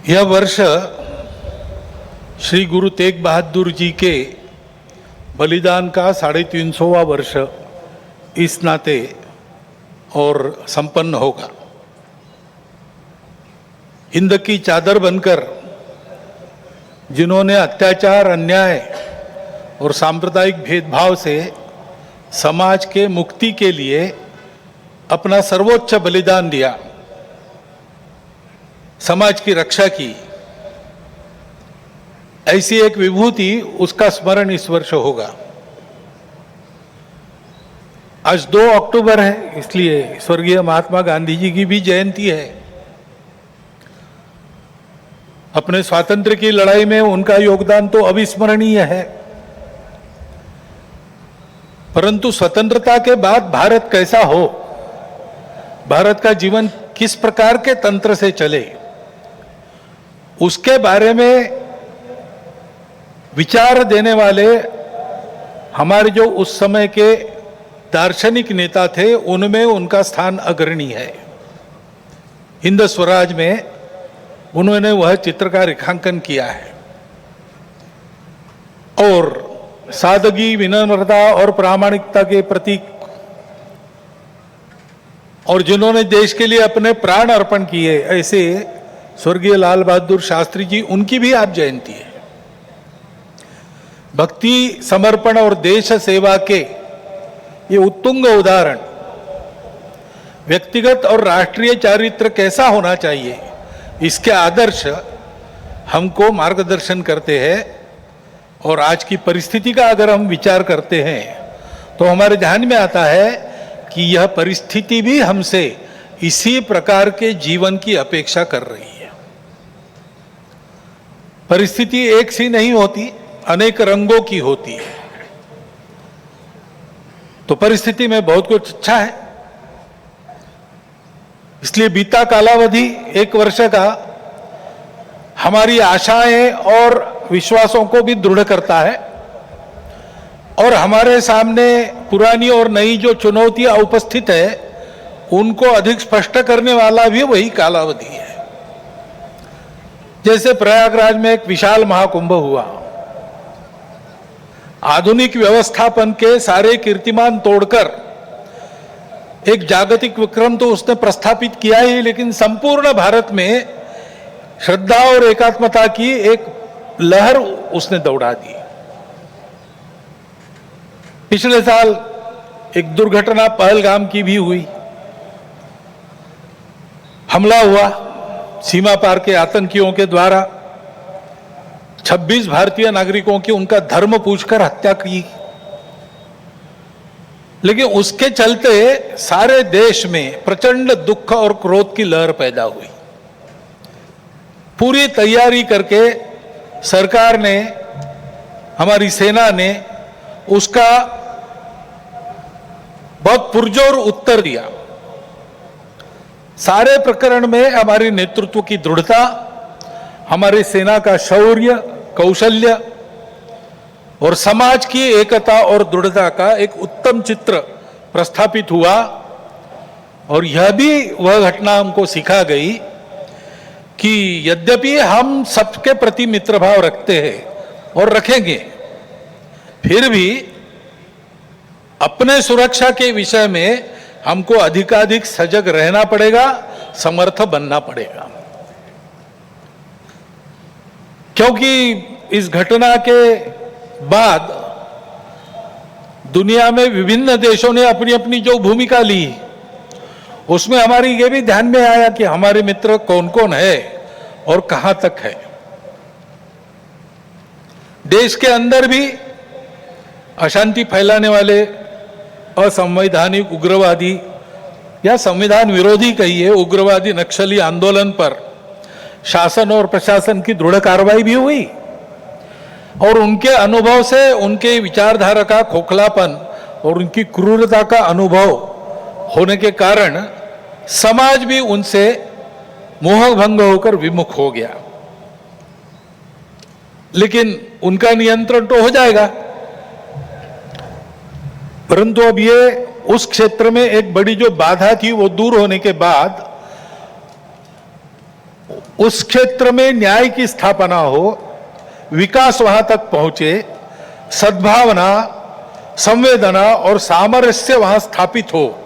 यह वर्ष श्री गुरु तेग बहादुर जी के बलिदान का 350वां वर्ष इस नाते और संपन्न होगा। हिंद की चादर बनकर जिन्होंने अत्याचार, अन्याय और सांप्रदायिक भेदभाव से समाज के मुक्ति के लिए अपना सर्वोच्च बलिदान दिया, समाज की रक्षा की, ऐसी एक विभूति, उसका स्मरण इस वर्ष होगा। आज 2 अक्टूबर है, इसलिए स्वर्गीय महात्मा गांधी जी की भी जयंती है। अपने स्वातंत्र्य की लड़ाई में उनका योगदान तो अविस्मरणीय है, परंतु स्वतंत्रता के बाद भारत कैसा हो, भारत का जीवन किस प्रकार के तंत्र से चले, उसके बारे में विचार देने वाले हमारे जो उस समय के दार्शनिक नेता थे, उनमें उनका स्थान अग्रणी है। हिंद स्वराज में उन्होंने वह चित्र का रेखांकन किया है और सादगी, विनम्रता और प्रामाणिकता के प्रतीक, और जिन्होंने देश के लिए अपने प्राण अर्पण किए, ऐसे स्वर्गीय लाल बहादुर शास्त्री जी, उनकी भी आज जयंती है। भक्ति, समर्पण और देश सेवा के ये उत्तुंग उदाहरण व्यक्तिगत और राष्ट्रीय चारित्र कैसा होना चाहिए, इसके आदर्श हमको मार्गदर्शन करते हैं। और आज की परिस्थिति का अगर हम विचार करते हैं तो हमारे ध्यान में आता है कि यह परिस्थिति भी हमसे इसी प्रकार के जीवन की अपेक्षा कर रही है। परिस्थिति एक सी नहीं होती, अनेक रंगों की होती है। तो परिस्थिति में बहुत कुछ अच्छा है, इसलिए बीता कालावधि 1 वर्ष का हमारी आशाएं और विश्वासों को भी दृढ़ करता है, और हमारे सामने पुरानी और नई जो चुनौतियां उपस्थित है, उनको अधिक स्पष्ट करने वाला भी वही कालावधि है। जैसे प्रयागराज में एक विशाल महाकुंभ हुआ, आधुनिक व्यवस्थापन के सारे कीर्तिमान तोड़कर एक जागतिक विक्रम तो उसने प्रस्थापित किया ही, लेकिन संपूर्ण भारत में श्रद्धा और एकात्मता की एक लहर उसने दौड़ा दी। पिछले साल एक दुर्घटना पहलगाम की भी हुई, हमला हुआ सीमा पार के आतंकियों के द्वारा, 26 भारतीय नागरिकों की उनका धर्म पूछकर हत्या की। लेकिन उसके चलते सारे देश में प्रचंड दुख और क्रोध की लहर पैदा हुई। पूरी तैयारी करके सरकार ने, हमारी सेना ने उसका बहुत पुरजोर उत्तर दिया। सारे प्रकरण में हमारी नेतृत्व की दृढ़ता, हमारी सेना का शौर्य, कौशल्य और समाज की एकता और दृढ़ता का एक उत्तम चित्र प्रस्थापित हुआ। और यह भी वह घटना हमको सिखा गई कि यद्यपि हम सबके प्रति मित्र भाव रखते हैं और रखेंगे, फिर भी अपने सुरक्षा के विषय में हमको अधिकाधिक सजग रहना पड़ेगा, समर्थ बनना पड़ेगा। क्योंकि इस घटना के बाद दुनिया में विभिन्न देशों ने अपनी अपनी जो भूमिका ली, उसमें हमारी ये भी ध्यान में आया कि हमारे मित्र कौन कौन है और कहां तक है। देश के अंदर भी अशांति फैलाने वाले असंवैधानिक उग्रवादी या संविधान विरोधी कहिए उग्रवादी नक्सली आंदोलन पर शासन और प्रशासन की दृढ़ कार्रवाई भी हुई, और उनके अनुभव से उनके विचारधारा का खोखलापन और उनकी क्रूरता का अनुभव होने के कारण समाज भी उनसे मोहभंग होकर विमुख हो गया। लेकिन उनका नियंत्रण तो हो जाएगा, परंतु अब ये उस क्षेत्र में एक बड़ी जो बाधा थी वो दूर होने के बाद उस क्षेत्र में न्याय की स्थापना हो, विकास वहां तक पहुंचे, सद्भावना, संवेदना और सामरस्य वहां स्थापित हो,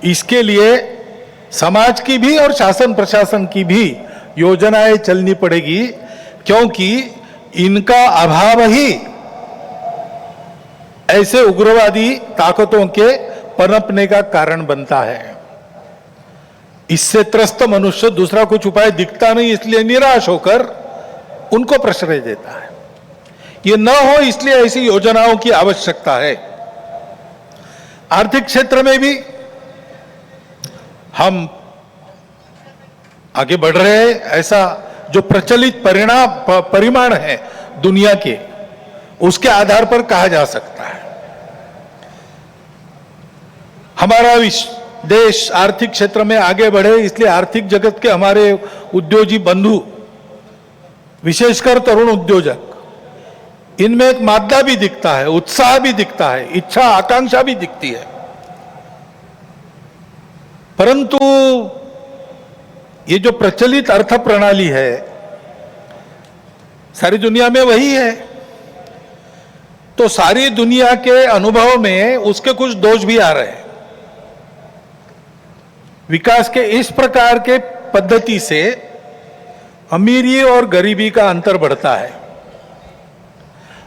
इसके लिए समाज की भी और शासन प्रशासन की भी योजनाएं चलनी पड़ेगी, क्योंकि इनका अभाव ही ऐसे उग्रवादी ताकतों के पनपने का कारण बनता है। इससे त्रस्त मनुष्य दूसरा कुछ उपाय दिखता नहीं, इसलिए निराश होकर उनको प्रश्रय देता है। ये न हो इसलिए ऐसी योजनाओं की आवश्यकता है। आर्थिक क्षेत्र में भी हम आगे बढ़ रहे हैं। ऐसा जो प्रचलित परिमाण है दुनिया के, उसके आधार पर कहा जा सकता है हमारा देश आर्थिक क्षेत्र में आगे बढ़े, इसलिए आर्थिक जगत के हमारे उद्योगी बंधु, विशेषकर तरुण उद्योजक, इनमें एक मादा भी दिखता है, उत्साह भी दिखता है, इच्छा आकांक्षा भी दिखती है। परंतु ये जो प्रचलित अर्थ प्रणाली है सारी दुनिया में वही है, तो सारी दुनिया के अनुभव में उसके कुछ दोष भी आ रहे हैं। विकास के इस प्रकार के पद्धति से अमीरी और गरीबी का अंतर बढ़ता है।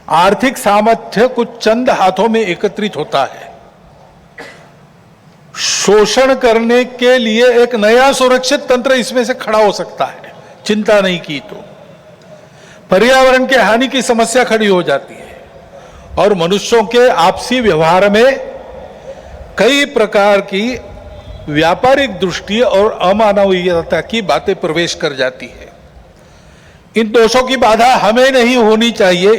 आर्थिक सामर्थ्य कुछ चंद हाथों में एकत्रित होता है। शोषण करने के लिए एक नया सुरक्षित तंत्र इसमें से खड़ा हो सकता है, चिंता नहीं की तो। पर्यावरण के हानि की समस्या खड़ी हो जाती है और मनुष्यों के आपसी व्यवहार में कई प्रकार की व्यापारिक दृष्टि और अमानवीयता की बातें प्रवेश कर जाती है। इन दोषों की बाधा हमें नहीं होनी चाहिए,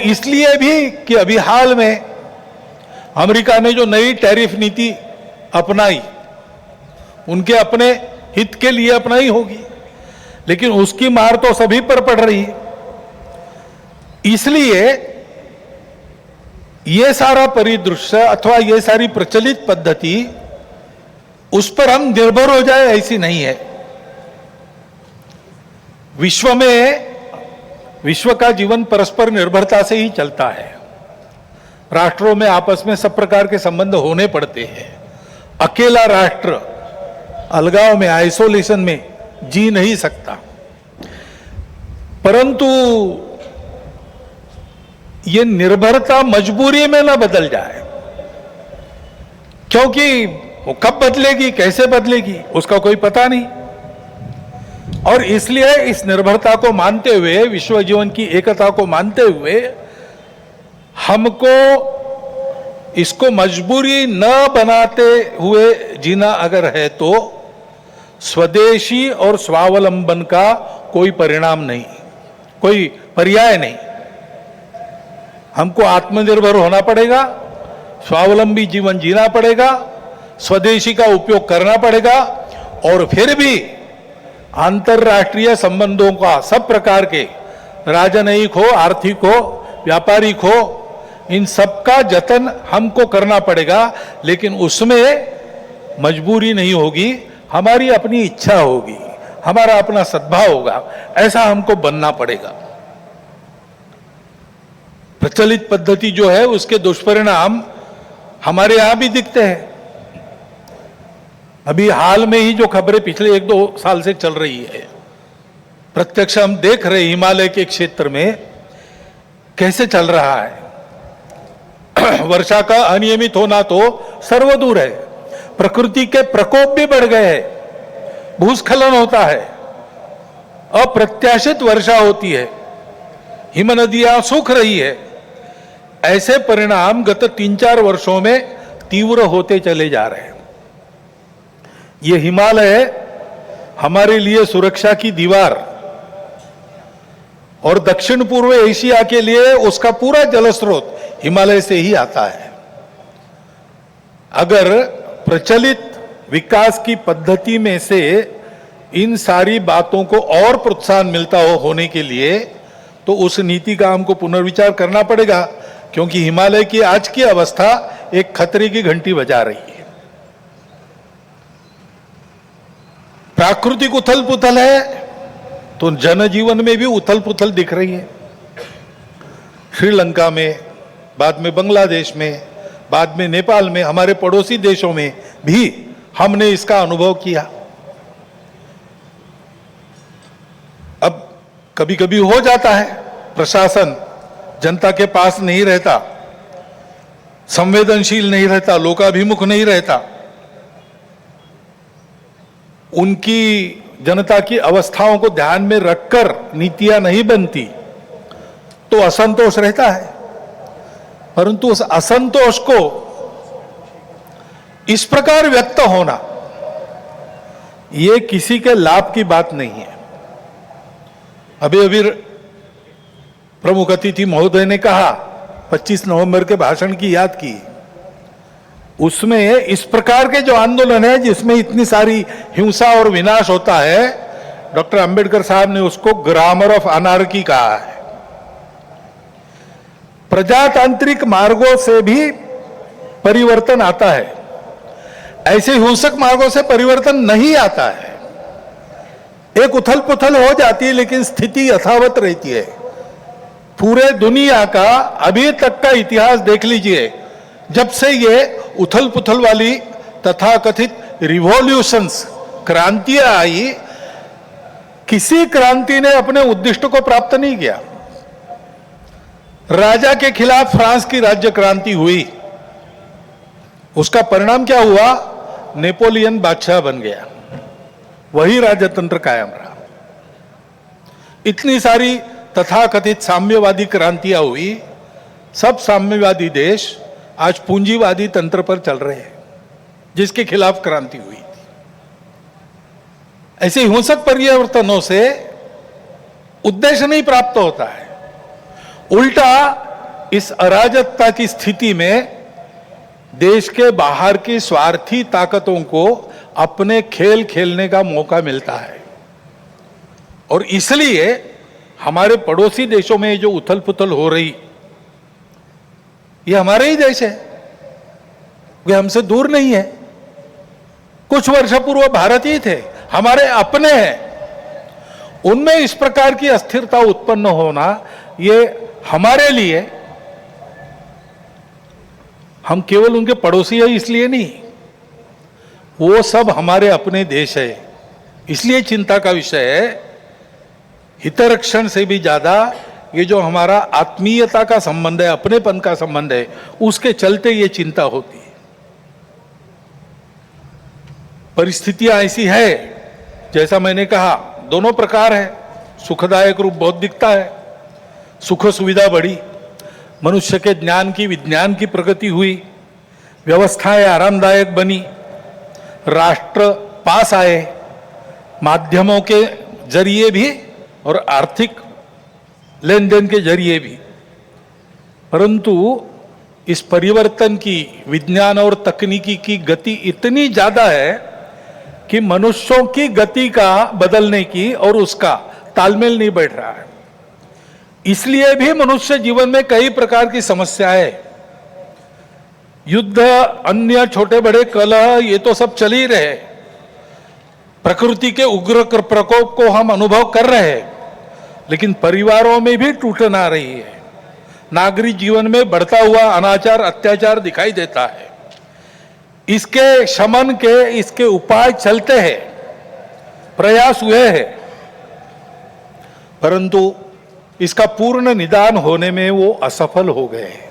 इसलिए भी कि अभी हाल में अमेरिका ने जो नई टैरिफ नीति अपनाई, उनके अपने हित के लिए अपनाई होगी, लेकिन उसकी मार तो सभी पर पड़ रही है। इसलिए ये सारा परिदृश्य अथवा ये सारी प्रचलित पद्धति उस पर हम निर्भर हो जाए ऐसी नहीं है। विश्व का जीवन परस्पर निर्भरता से ही चलता है। राष्ट्रों में आपस में सब प्रकार के संबंध होने पड़ते हैं। अकेला राष्ट्र अलगाव में, आइसोलेशन में जी नहीं सकता। परंतु ये निर्भरता मजबूरी में न बदल जाए, क्योंकि वो कब बदलेगी, कैसे बदलेगी, उसका कोई पता नहीं। और इसलिए इस निर्भरता को मानते हुए, विश्व जीवन की एकता को मानते हुए, हमको इसको मजबूरी न बनाते हुए जीना अगर है तो स्वदेशी और स्वावलंबन का कोई परिणाम नहीं, कोई पर्याय नहीं। हमको आत्मनिर्भर होना पड़ेगा, स्वावलंबी जीवन जीना पड़ेगा, स्वदेशी का उपयोग करना पड़ेगा, और फिर भी अंतरराष्ट्रीय संबंधों का सब प्रकार के, राजनयिक हो, आर्थिक हो, व्यापारिक हो, इन सब का जतन हमको करना पड़ेगा। लेकिन उसमें मजबूरी नहीं होगी, हमारी अपनी इच्छा होगी, हमारा अपना सद्भाव होगा, ऐसा हमको बनना पड़ेगा। प्रचलित पद्धति जो है उसके दुष्परिणाम हमारे यहां भी दिखते हैं। अभी हाल में ही जो खबरें पिछले 1-2 साल से चल रही है, प्रत्यक्ष हम देख रहे हैं हिमालय के क्षेत्र में कैसे चल रहा है। वर्षा का अनियमित होना तो सर्वदूर है, प्रकृति के प्रकोप भी बढ़ गए हैं, भूस्खलन होता है, अप्रत्याशित वर्षा होती है, हिम नदियां सूख रही है। ऐसे परिणाम गत 3-4 वर्षों में तीव्र होते चले जा रहे हैं। ये हिमालय हमारे लिए सुरक्षा की दीवार और दक्षिण पूर्व एशिया के लिए उसका पूरा जलस्रोत हिमालय से ही आता है। अगर प्रचलित विकास की पद्धति में से इन सारी बातों को और प्रोत्साहन मिलता होने के लिए, तो उस नीति का हमको पुनर्विचार करना पड़ेगा, क्योंकि हिमालय की आज की अवस्था एक खतरे की घंटी बजा रही है। प्राकृतिक उथल पुथल है तो जनजीवन में भी उथल पुथल दिख रही है। श्रीलंका में, बाद में बांग्लादेश में, बाद में नेपाल में, हमारे पड़ोसी देशों में भी हमने इसका अनुभव किया। अब कभी कभी हो जाता है, प्रशासन जनता के पास नहीं रहता, संवेदनशील नहीं रहता, लोकाभिमुख नहीं रहता, उनकी जनता की अवस्थाओं को ध्यान में रखकर नीतियां नहीं बनती तो असंतोष रहता है। परंतु उस असंतोष को इस प्रकार व्यक्त होना, यह किसी के लाभ की बात नहीं है। अभी अभी प्रमुख अतिथि महोदय ने कहा, 25 नवंबर के भाषण की याद की, उसमें इस प्रकार के जो आंदोलन है जिसमें इतनी सारी हिंसा और विनाश होता है, डॉक्टर अंबेडकर साहब ने उसको ग्रामर ऑफ अनार्की कहा है। प्रजातांत्रिक मार्गों से भी परिवर्तन आता है, ऐसे हिंसक मार्गों से परिवर्तन नहीं आता है। एक उथल पुथल हो जाती है लेकिन स्थिति यथावत रहती है। पूरे दुनिया का अभी तक का इतिहास देख लीजिए, जब से ये उथल पुथल वाली तथाकथित रिवॉल्यूशंस, क्रांतियां आई, किसी क्रांति ने अपने उद्दिष्ट को प्राप्त नहीं किया। राजा के खिलाफ फ्रांस की राज्य क्रांति हुई, उसका परिणाम क्या हुआ? नेपोलियन बादशाह बन गया, वही राजतंत्र कायम रहा। इतनी सारी तथाकथित साम्यवादी क्रांतियां हुई, सब साम्यवादी देश आज पूंजीवादी तंत्र पर चल रहे हैं, जिसके खिलाफ क्रांति हुई थी। ऐसे हिंसक परिवर्तनों से उद्देश्य नहीं प्राप्त होता है, उल्टा इस अराजकता की स्थिति में देश के बाहर की स्वार्थी ताकतों को अपने खेल खेलने का मौका मिलता है। और इसलिए हमारे पड़ोसी देशों में जो उथल पुथल हो रही, ये हमारे ही देश है, वे हमसे दूर नहीं है। कुछ वर्ष पूर्व भारत ही थे, हमारे अपने हैं। उनमें इस प्रकार की अस्थिरता उत्पन्न होना, ये हमारे लिए, हम केवल उनके पड़ोसी हैं इसलिए नहीं, वो सब हमारे अपने देश है, इसलिए चिंता का विषय है। हितरक्षण से भी ज्यादा ये जो हमारा आत्मीयता का संबंध है, अपनेपन का संबंध है, उसके चलते ये चिंता होती है। परिस्थितियां ऐसी है, जैसा मैंने कहा, दोनों प्रकार है। सुखदायक रूप बहुत दिखता है, सुख सुविधा बढ़ी, मनुष्य के ज्ञान की, विज्ञान की प्रगति हुई, व्यवस्थाएं आरामदायक बनी, राष्ट्र पास आए, माध्यमों के जरिए भी और आर्थिक लेन देन के जरिए भी। परंतु इस परिवर्तन की, विज्ञान और तकनीकी की गति इतनी ज्यादा है कि मनुष्यों की गति का बदलने की और उसका तालमेल नहीं बैठ रहा है। इसलिए भी मनुष्य जीवन में कई प्रकार की समस्याएं, युद्ध, अन्य छोटे बड़े कलह, ये तो सब चल ही रहे। प्रकृति के उग्र प्रकोप को हम अनुभव कर रहे हैं, लेकिन परिवारों में भी टूटन आ रही है। नागरिक जीवन में बढ़ता हुआ अनाचार, अत्याचार दिखाई देता है। इसके शमन के, इसके उपाय चलते हैं, प्रयास हुए हैं, परंतु इसका पूर्ण निदान होने में वो असफल हो गए हैं।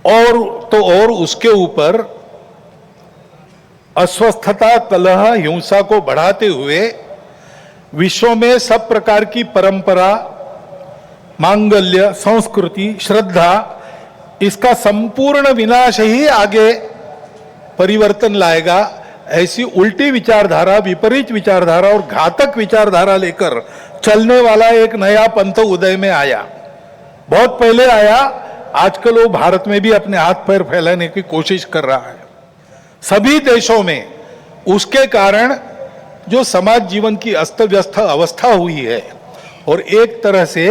और उसके ऊपर अस्वस्थता, कलह, हिंसा को बढ़ाते हुए विश्व में सब प्रकार की परंपरा, मांगल्य, संस्कृति, श्रद्धा, इसका संपूर्ण विनाश ही आगे परिवर्तन लाएगा। ऐसी उल्टी विचारधारा, विपरीत विचारधारा और घातक विचारधारा लेकर चलने वाला एक नया पंथ उदय में आया। बहुत पहले आया, आजकल वो भारत में भी अपने हाथ पैर फैलाने की कोशिश कर रहा है, सभी देशों में। उसके कारण जो समाज जीवन की अस्त व्यस्त अवस्था हुई है और एक तरह से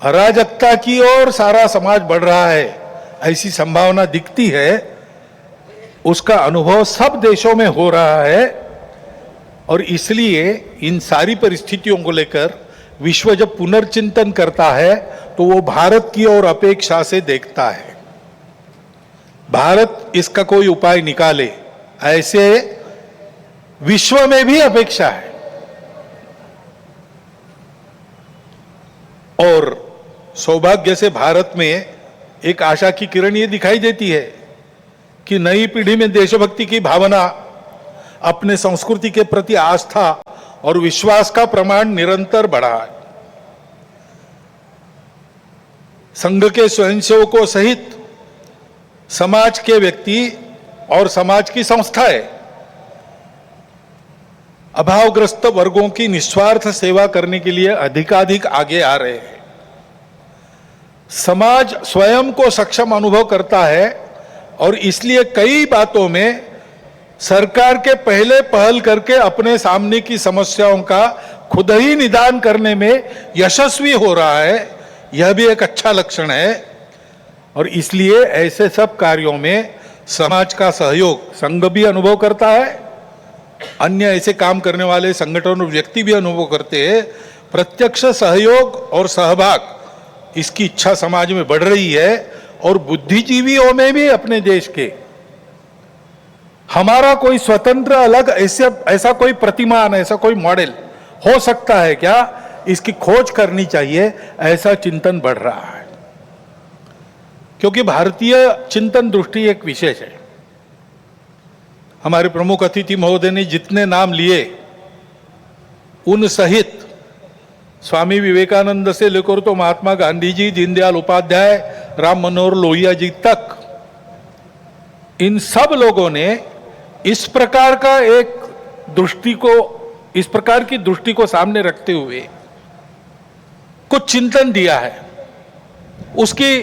अराजकता की ओर सारा समाज बढ़ रहा है, ऐसी संभावना दिखती है। उसका अनुभव सब देशों में हो रहा है और इसलिए इन सारी परिस्थितियों को लेकर विश्व जब पुनर्चिंतन करता है तो वो भारत की ओर अपेक्षा से देखता है। भारत इसका कोई उपाय निकाले, ऐसे विश्व में भी अपेक्षा है। और सौभाग्य से भारत में एक आशा की किरण ये दिखाई देती है कि नई पीढ़ी में देशभक्ति की भावना, अपने संस्कृति के प्रति आस्था और विश्वास का प्रमाण निरंतर बढ़ा है। संघ के स्वयंसेवकों सहित समाज के व्यक्ति और समाज की संस्थाएं अभावग्रस्त वर्गों की निस्वार्थ सेवा करने के लिए अधिकाधिक आगे आ रहे हैं। समाज स्वयं को सक्षम अनुभव करता है और इसलिए कई बातों में सरकार के पहले पहल करके अपने सामने की समस्याओं का खुद ही निदान करने में यशस्वी हो रहा है। यह भी एक अच्छा लक्षण है और इसलिए ऐसे सब कार्यों में समाज का सहयोग संघ भी अनुभव करता है, अन्य ऐसे काम करने वाले संगठन और व्यक्ति भी अनुभव करते हैं। प्रत्यक्ष सहयोग और सहभाग इसकी इच्छा समाज में बढ़ रही है और बुद्धिजीवियों में भी अपने देश के हमारा कोई स्वतंत्र अलग ऐसा कोई प्रतिमान, ऐसा कोई मॉडल हो सकता है क्या, इसकी खोज करनी चाहिए, ऐसा चिंतन बढ़ रहा है। क्योंकि भारतीय चिंतन दृष्टि एक विशेष है। हमारे प्रमुख अतिथि महोदय ने जितने नाम लिए उन सहित स्वामी विवेकानंद से लेकर तो महात्मा गांधी जी, दीनदयाल उपाध्याय, राम मनोहर लोहिया जी तक, इन सब लोगों ने इस प्रकार का इस प्रकार की दृष्टि को सामने रखते हुए कुछ चिंतन दिया है। उसकी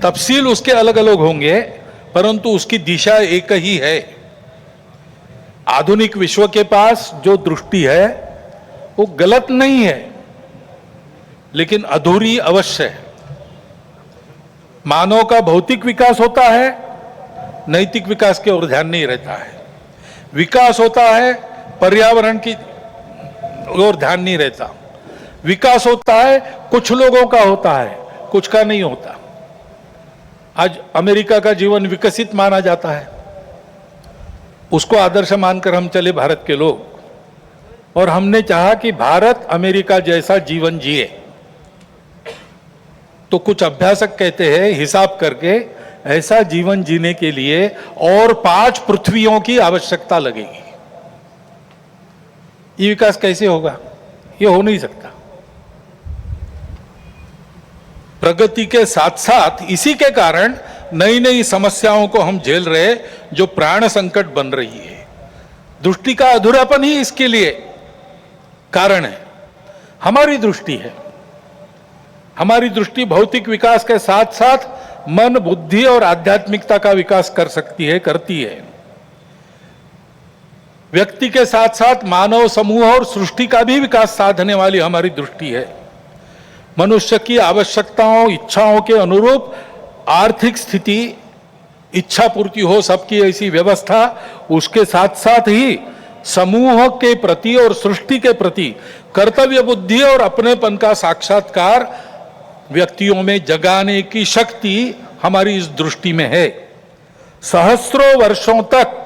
तफसील उसके अलग अलग होंगे, परंतु उसकी दिशा एक ही है। आधुनिक विश्व के पास जो दृष्टि है वो गलत नहीं है, लेकिन अधूरी अवश्य है। मानव का भौतिक विकास होता है, नैतिक विकास की ओर ध्यान नहीं रहता है। विकास होता है, पर्यावरण की ओर ध्यान नहीं रहता। विकास होता है, कुछ लोगों का होता है, कुछ का नहीं होता। आज अमेरिका का जीवन विकसित माना जाता है, उसको आदर्श मानकर हम चले भारत के लोग, और हमने चाहा कि भारत अमेरिका जैसा जीवन जिए। तो कुछ अभ्यासक कहते हैं हिसाब करके ऐसा जीवन जीने के लिए और 5 पृथ्वियों की आवश्यकता लगेगी। ये विकास कैसे होगा? ये हो नहीं सकता। प्रगति के साथ साथ इसी के कारण नई नई समस्याओं को हम झेल रहे, जो प्राण संकट बन रही है। दृष्टि का अधूरापन ही इसके लिए कारण है। हमारी दृष्टि है, हमारी दृष्टि भौतिक विकास के साथ साथ मन, बुद्धि और आध्यात्मिकता का विकास कर सकती है, करती है। व्यक्ति के साथ साथ मानव समूह और सृष्टि का भी विकास साधने वाली हमारी दृष्टि है। मनुष्य की आवश्यकताओं, इच्छाओं के अनुरूप आर्थिक स्थिति, इच्छा पूर्ति हो सबकी, ऐसी व्यवस्था, उसके साथ साथ ही समूह के प्रति और सृष्टि के प्रति कर्तव्य बुद्धि और अपनेपन का साक्षात्कार व्यक्तियों में जगाने की शक्ति हमारी इस दृष्टि में है। सहस्रों वर्षों तक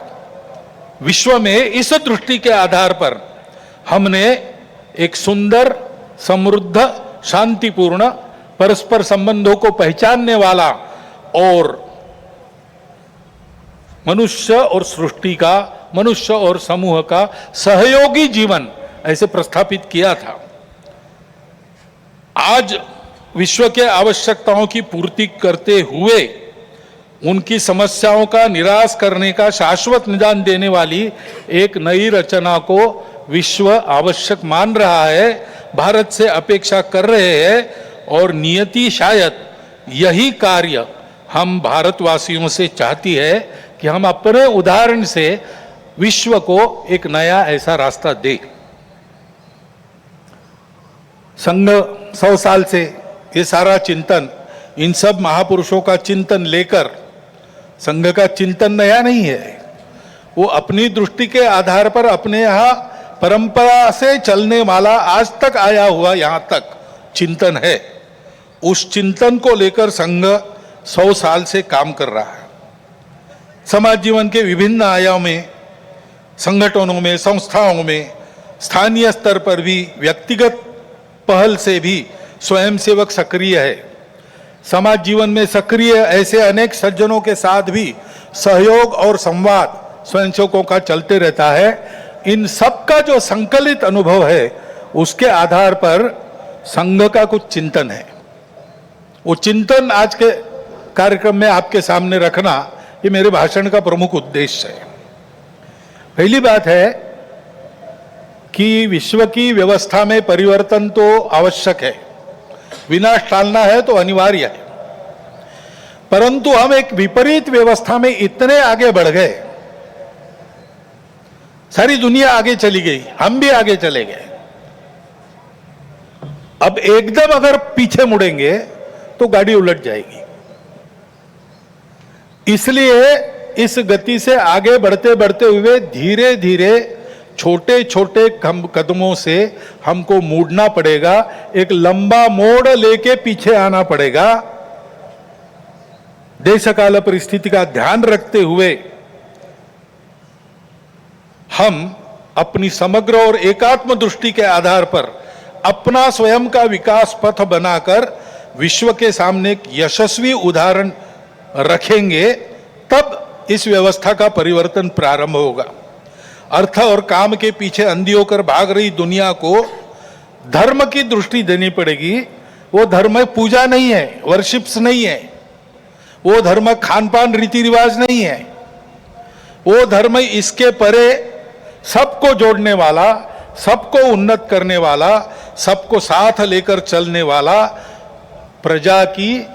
विश्व में इस दृष्टि के आधार पर हमने एक सुंदर, समृद्ध, शांतिपूर्ण, परस्पर संबंधों को पहचानने वाला और मनुष्य और सृष्टि का, मनुष्य और समूह का सहयोगी जीवन ऐसे प्रस्थापित किया था। आज विश्व के आवश्यकताओं की पूर्ति करते हुए उनकी समस्याओं का निराश करने का शाश्वत निदान देने वाली एक नई रचना को विश्व आवश्यक मान रहा है, भारत से अपेक्षा कर रहे हैं, और नियति शायद यही कार्य हम भारतवासियों से चाहती है कि हम अपने उदाहरण से विश्व को एक नया ऐसा रास्ता दे। संघ 100 साल से ये सारा चिंतन, इन सब महापुरुषों का चिंतन लेकर, संघ का चिंतन नया नहीं है, वो अपनी दृष्टि के आधार पर अपने यहाँ परंपरा से चलने वाला आज तक आया हुआ यहाँ तक चिंतन है, उस चिंतन को लेकर संघ 100 साल से काम कर रहा है। समाज जीवन के विभिन्न आयामों में, संगठनों में, संस्थाओं में, स्थानीय स्तर पर भी व्यक्तिगत पहल से भी स्वयंसेवक सक्रिय है। समाज जीवन में सक्रिय ऐसे अनेक सज्जनों के साथ भी सहयोग और संवाद स्वयंसेवकों का चलते रहता है। इन सब का जो संकलित अनुभव है उसके आधार पर संघ का कुछ चिंतन है। वो चिंतन आज के कार्यक्रम में आपके सामने रखना ये मेरे भाषण का प्रमुख उद्देश्य है। पहली बात है कि विश्व की व्यवस्था में परिवर्तन तो आवश्यक है, विनाश टालना है तो अनिवार्य है, परंतु हम एक विपरीत व्यवस्था में इतने आगे बढ़ गए, सारी दुनिया आगे चली गई, हम भी आगे चले गए। अब एकदम अगर पीछे मुड़ेंगे तो गाड़ी उलट जाएगी। इसलिए इस गति से आगे बढ़ते बढ़ते हुए धीरे धीरे छोटे छोटे कदमों से हमको मुड़ना पड़ेगा, एक लंबा मोड़ लेके पीछे आना पड़ेगा। देश काल परिस्थिति का ध्यान रखते हुए हम अपनी समग्र और एकात्म दृष्टि के आधार पर अपना स्वयं का विकास पथ बनाकर विश्व के सामने एक यशस्वी उदाहरण रखेंगे, तब इस व्यवस्था का परिवर्तन प्रारंभ होगा। अर्थ और काम के पीछे अंधी होकर भाग रही दुनिया को धर्म की दृष्टि देनी पड़ेगी। वो धर्म पूजा नहीं है, वर्शिप्स नहीं है, वो धर्म खान पान रीति रिवाज नहीं है, वो धर्म इसके परे सबको जोड़ने वाला, सबको उन्नत करने वाला, सबको साथ लेकर चलने वाला, प्रजा की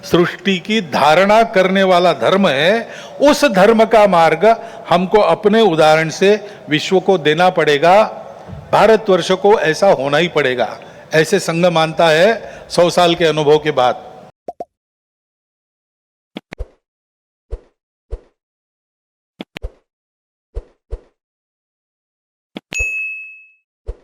सृष्टि की धारणा करने वाला धर्म है। उस धर्म का मार्ग हमको अपने उदाहरण से विश्व को देना पड़ेगा, भारतवर्ष को ऐसा होना ही पड़ेगा, ऐसे संघ मानता है 100 साल के अनुभव के बाद।